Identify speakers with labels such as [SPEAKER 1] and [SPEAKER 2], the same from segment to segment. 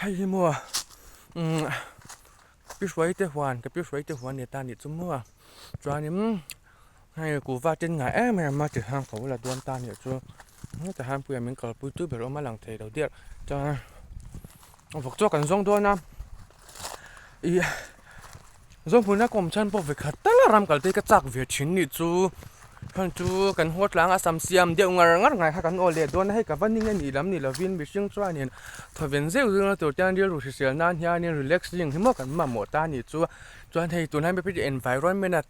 [SPEAKER 1] ให้มัวพี่สวยเตหวานกับพี่สวยเตหวานเนี่ยตาเนี่ยจุ่มมัวจวนนี้ให้กูว่าเจนไงแม่มาจะห้ามเขาละดวนตาเนี่ยจูแต่ห้ามเปลี่ยนมันก็ปุ้ยตุ้ยแบบว่ามาหลังเทเดียวจะphục cho cảnh giống thôi na ý giống phụ nữ cùng chân bộ việc khát là làm cái cái chắc việc chính đi chú hắn chú cảnh hốt lãng asam siam điệu ngar ngar ngày hai cảnh ô liệt đôi hay cả vấn đề này lắm này là viên bị sinh ra nên thôi viên dễ dàng là tổ chức đi rồi sẽ nan nha nên relaxing thì mất cảnh mà một ta này chú cho hay tụi hay bị environment này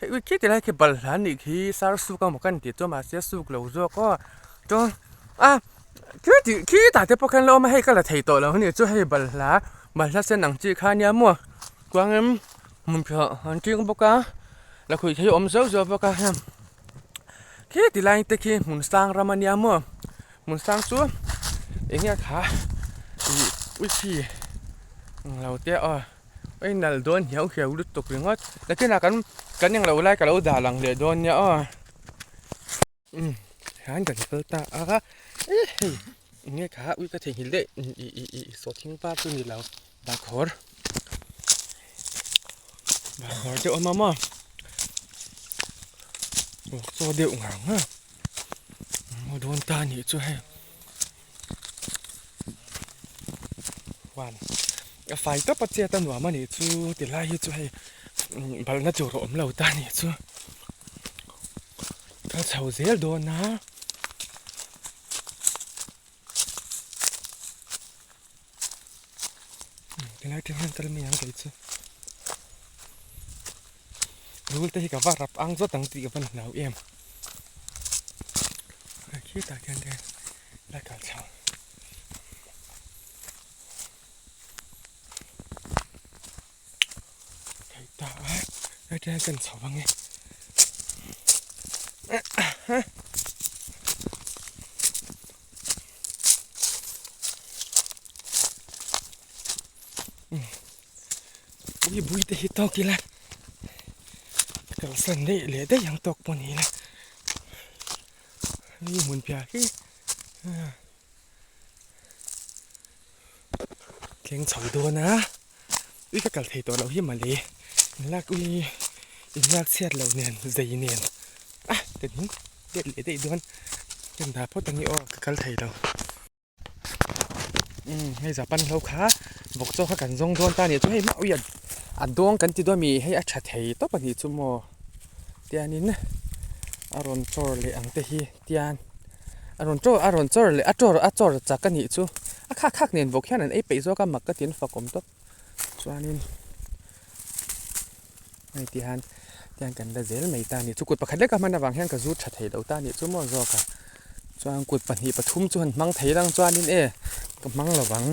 [SPEAKER 1] hay cái thì là cái bẩn hắn này khi sao su có một cái thì cho mà sẽ su lâu rồi có cho khi tại thế bác lo mà hay cái là thầy tổ là hơn cho hay bẩn lá sen nặng chỉ khá nhá mua quang em mình phải hắn chỉ có bác là khi thấy ôm dấu rồi bác ha khi thì lại tới khi muốn sang Ramania mua muốn sang xuống anh nghe khá ui chi lâu té ấy là đón hiểu hiểu được tục tiếng hết là cái nào cái những lâu lại cái lâu đà lằng để đón nhá hắn cần cơ ta nghe khá ui cái thể hiện lệ số thiên ba tôi nghĩ là bà khó cho mama số điệu ngang ha một đồn ta nhỉ cho hay hoàn phải tập bắt chia tan mà nhỉ chú thì lại cho hay bảo nó chỗ ổn lâu ta nhỉ chú cái sầu dễ đồn na cái này thì mình mình ăn cái chứรู้แต่ที่กับว่ารับอังซดตั้งตีกับมันหนาวเอี่ยมขี้ตาแกนแดงและกาเช้าไข่ตาแล้วแดงกันสองว่าไงบุยแต่ที่ตอกกี่ละก็สันได้เลยได้ยังตกปนนี้นะนี่มุนเปียกเก่งสองตัวนะอุ้ยก็กัดเทตัวเราที่มาเลยลากอุ้ยลากเสียดเราเนี่ยใจเนียนอ่ะแต่นี้เด็ดเลยได้ด้วยยังด่าพ่อตังนี้อ้อกัดเทเราให้จับปั้นเราขาบอกเจ้าข้ากันทรงโดนตาเนี่ยจะให้มาอุ้ยอัดดวงกันที่ด้วยมีให้อัดชัดเทต่อไปนี้จุ่มเตียนินอารมณ์โจรเลยอังเตฮีเตียนอารมณ์โจรเลยอัดโจรจากกันนี่จูคักเนี่ยบอกแค่นั้นไอ้ไปโซก็มักก็เตียนฝักผมต๊อบส่วนนี้ไม่เตียนกันได้เจลไม่ตานี่จูกุดประคัดเล็กก็มันระวังแห้งกับจูชัดเทเราตานี่จูมอจอกะส่วนกุดปัญหาปทุมจวนมังเทดังส่วนนี้ก็มังระวัง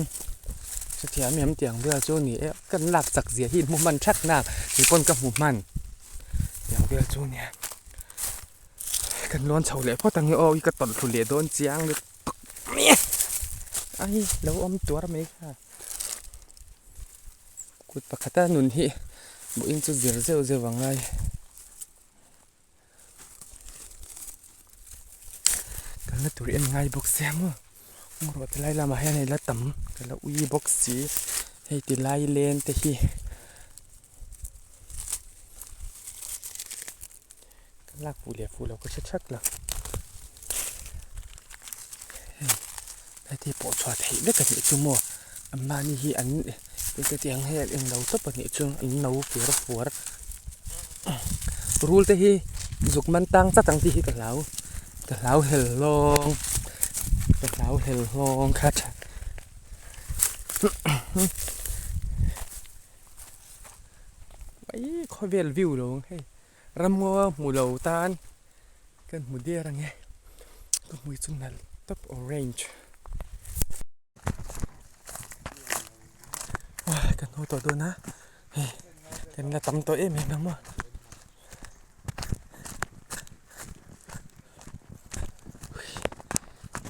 [SPEAKER 1] สุดท้ายมีน้ำเตียงเรือจูนี่กันหลักจากเสียหินมุมันชักหน้าที่ปนกับมุมันอย่างเรือจูเนี่ยกันร้อนเฉาเลยเพราะตั้งนี้อีกระตุนทุเรียนโดนเจียงเลยเนี่ยไอ้แล้วอมตัวทำไมค่ะกุดปากกาตาหนุนที่บุอินจุดเzeroวังไงกันแล้วตัวเรียนไงบอกเสียมั้งมรดกไล่ละมาให้ในละต่ำกันแล้วอุ้ยบอกสีให้ติไล่เลนแต่ที่ลากฟูเหลี่ยฟูเราก็ชักๆละแต่ที่ปวดชอดให้เล็กกันนี่จุ่มอันมานี่ฮีอันเป็นกระเจียงให้เองเราต้องปนี่จุ่มอันเราฝัวรู้แต่ฮีจุกมันตั้งซะตั้งที่กับเราเฮลลองคัดไอ้คอยเวลวิวลงให้รำงัวหมูเหลาตาลกันหมูเดียรังไงก็มือจุ่มนั่นท็อปออเรนจ์ว้ากันโหตัวตัวนะเฮ้กันละตำตัวเองมั้งมั้ง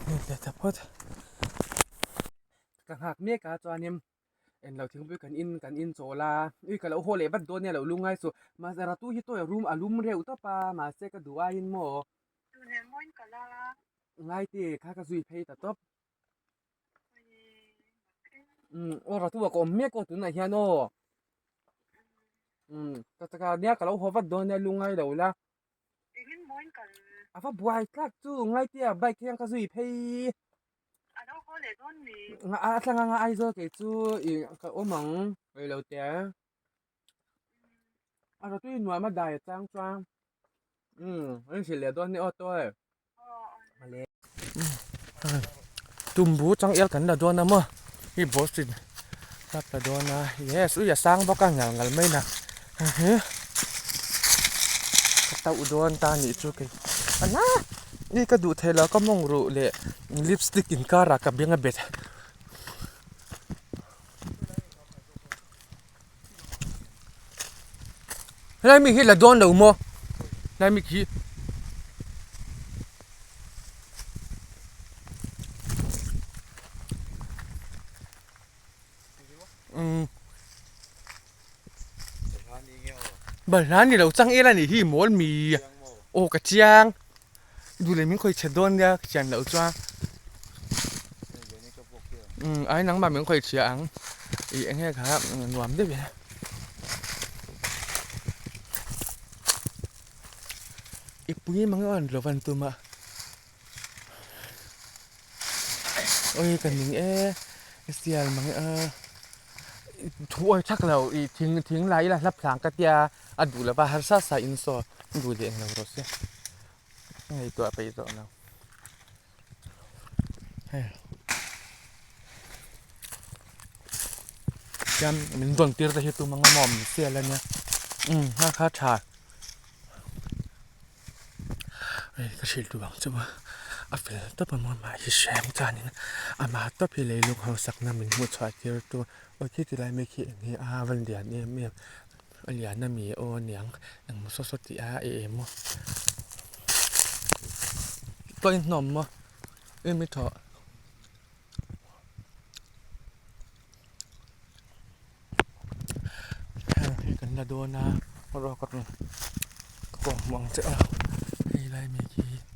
[SPEAKER 1] นี่แหละแต่พอต่างหากเมียกาจวนเนี่ยเราถึงไปกันอินโซลากันแล้วโหเลยบัดโดนเนี่ยเราลุงไงสุมาจะรัตุฮิโตยรูมอารมณ์เร็วต่อปามาเสกดูอินโมไงตีข้าก็ซุยเพย์แต่ตบ ora tu ko me ko tu na hian o ta ka nia ka lo ho va don ne lungai lo la
[SPEAKER 2] Tingin mo kan
[SPEAKER 1] ava buai tlak chu ngai tia bike yang ka zui phei
[SPEAKER 2] ano ko le don ni
[SPEAKER 1] nga a tlang nga ai zo ke chu i ka o mang ai lo te a tu nuai ma dai chang chang anh chỉ le don ni o to e ma le tumbu chang el kan la don na mo hi boss tin tap la don na yes u ya sang bo ka ngal ngal mai na he ka tau don ta ni chu ke ana ni ka du thela ka mong ru le lipstick in kara ka benga bet lai mi hi la don lo mo lai mi ki bal lan ni lo chang ela ni hi mol mi o ka chiang du le min khoi che don ya chan lo chwa ai nang ma min khoi chiang i anh he kha nuam de be i pui mang on lo van tu ma ôi cần mình sial mang thôi chắc là tiếng tiếng lấy là lắp sáng cái tia đủ là ba har sa sa in so đủ điện nào rồi xem ngày tuổi bây giờ nào chăm mình tuần tiết ra tu mang mỏm xe lên nha ha khá chả cái gì tu bằng chứ mà à phải tập một mà hi xem cha nên à mà tập thì lấy lúc họ sắc na mình một xoài tiết tu ở khi thì lại mấy khiนี่วันเดียนเนี่ยเมียเหลียนน่ะมีโอเนียงนังสดๆติเมตัวหนมมั้ไม่เถาะกันละโดนนะรอก่อนก็มองจะให้ไรมีกี่